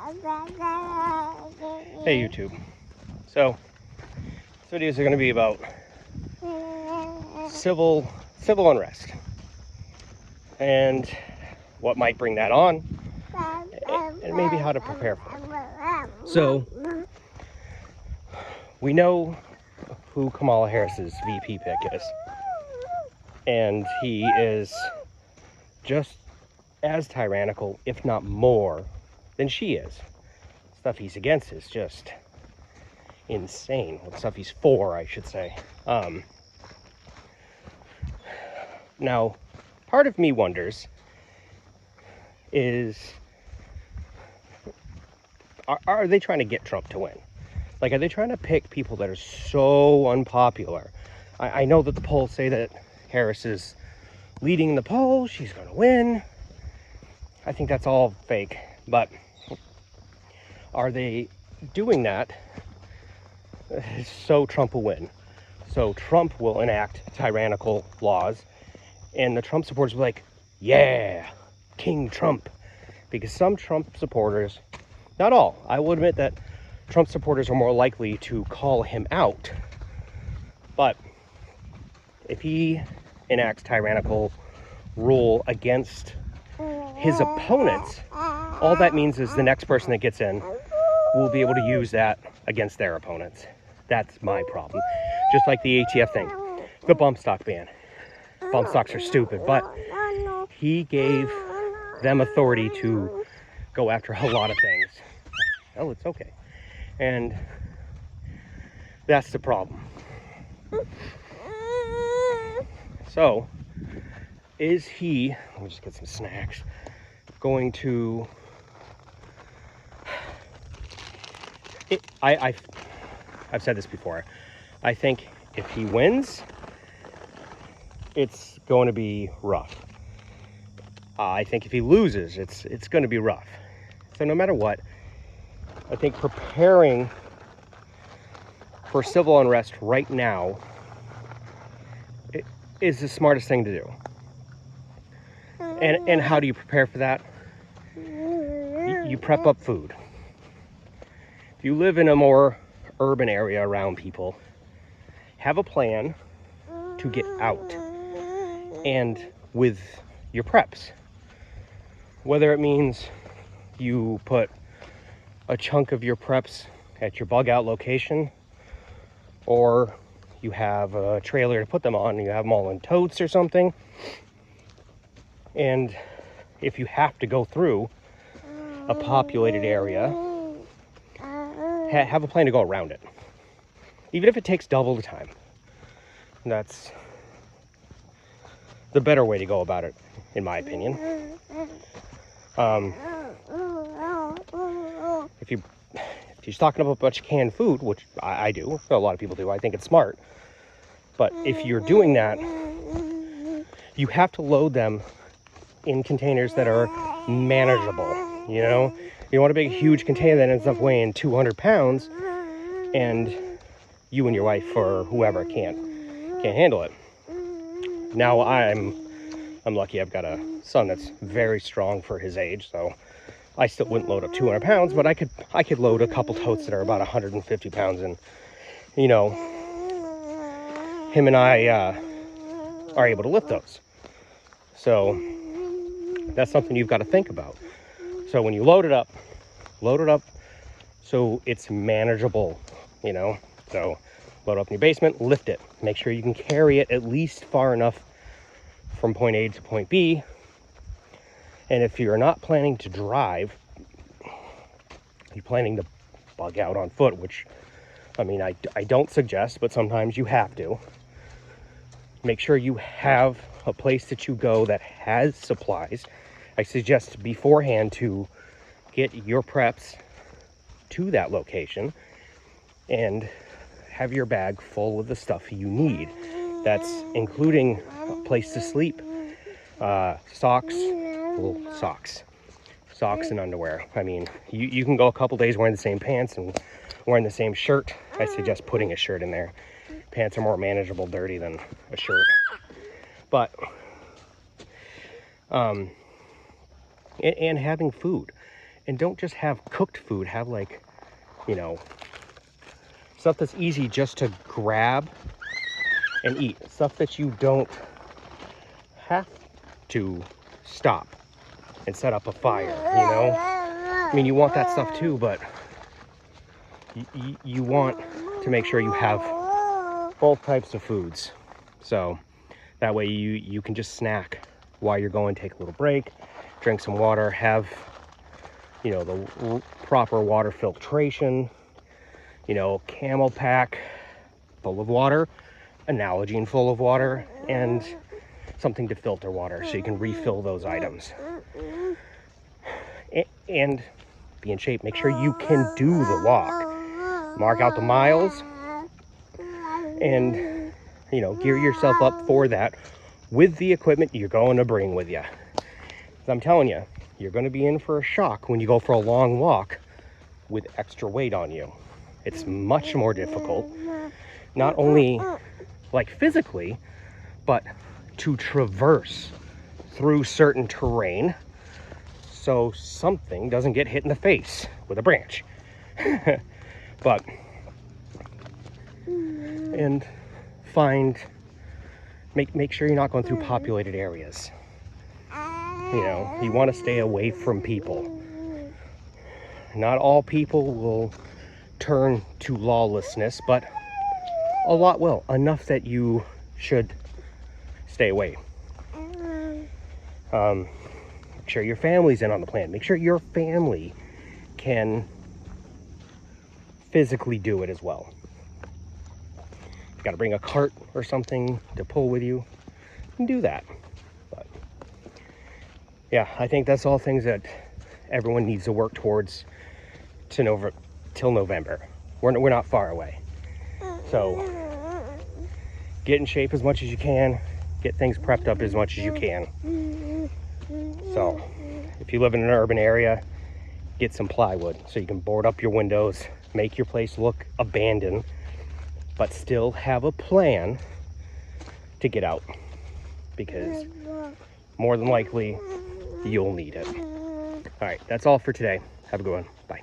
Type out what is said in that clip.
Hey YouTube. So this videos are going to be about civil unrest and what might bring that on, and maybe how to prepare for it. So we know who Kamala Harris's VP pick is, and he is just as tyrannical, if not more, than she is. Stuff he's against is just insane. Well, the stuff he's for, I should say. Now, part of me wonders is, are they trying to get Trump to win? Like, are they trying to pick people that are so unpopular? I know that the polls say that Harris is leading the polls, she's going to win. I think that's all fake, but are they doing that so Trump will win? So Trump will enact tyrannical laws, and the Trump supporters will be like, yeah, King Trump. Because some Trump supporters, not all, I will admit that Trump supporters are more likely to call him out. But if he enacts tyrannical rule against his opponents, all that means is the next person that gets in will be able to use that against their opponents. That's my problem. Just like the ATF thing, the bump stock ban. Bump stocks are stupid, but he gave them authority to go after a lot of things. Oh, it's okay. And that's the problem. So, is he, let me just get some snacks, going to, I've said this before, I think if he wins, it's going to be rough. I think if he loses, it's going to be rough. So no matter what, I think preparing for civil unrest right now is the smartest thing to do. And how do you prepare for that? You prep up food. If you live in a more urban area around people, have a plan to get out and with your preps. Whether it means you put a chunk of your preps at your bug out location, or you have a trailer to put them on and you have them all in totes or something. And if you have to go through a populated area, have a plan to go around it. Even if it takes double the time. That's the better way to go about it, in my opinion. If you're stocking up a bunch of canned food, which I do, a lot of people do, I think it's smart. But if you're doing that, you have to load them in containers that are manageable, you know? You want a big, huge container that ends up weighing 200 pounds, and you and your wife or whoever can't handle it. Now I'm lucky I've got a son that's very strong for his age, so I still wouldn't load up 200 pounds, but I could load a couple totes that are about 150 pounds, and, you know, him and I are able to lift those. So that's something you've got to think about. So when you load it up so it's manageable, you know. So load up in your basement, lift it. Make sure you can carry it at least far enough from point A to point B. And if you're not planning to drive, you're planning to bug out on foot, which, I mean, I don't suggest, but sometimes you have to. Make sure you have a place that you go that has supplies. I suggest beforehand to get your preps to that location and have your bag full of the stuff you need. That's including a place to sleep, socks and underwear. I mean, you can go a couple days wearing the same pants and wearing the same shirt. I suggest putting a shirt in there. Pants are more manageable dirty than a shirt. But and having food. And don't just have cooked food. Have like, you know, stuff that's easy just to grab and eat. Stuff that you don't have to stop and set up a fire, you know? I mean, you want that stuff too, but you want to make sure you have both types of foods. So that way you can just snack while you're going, take a little break, drink some water, have, you know, the proper water filtration, you know, Camel pack full of water, an Nalgene full of water, and something to filter water so you can refill those items. And be in shape. Make sure you can do the walk. Mark out the miles and, you know, gear yourself up for that with the equipment you're going to bring with you. I'm telling you, you're going to be in for a shock when you go for a long walk with extra weight on you. It's much more difficult, not only like physically, but to traverse through certain terrain so something doesn't get hit in the face with a branch. But, and make sure you're not going through populated areas. You know, you want to stay away from people. Not all people will turn to lawlessness, but a lot will. Enough that you should stay away. Make sure your family's in on the plan. Make sure your family can physically do it as well. You got to bring a cart or something to pull with you, and do that. But yeah, I think that's all things that everyone needs to work towards till November. We're not far away. So get in shape as much as you can. Get things prepped up as much as you can. So if you live in an urban area, get some plywood so you can board up your windows, make your place look abandoned, but still have a plan to get out, because more than likely you'll need it. All right, that's all for today. Have a good one. Bye.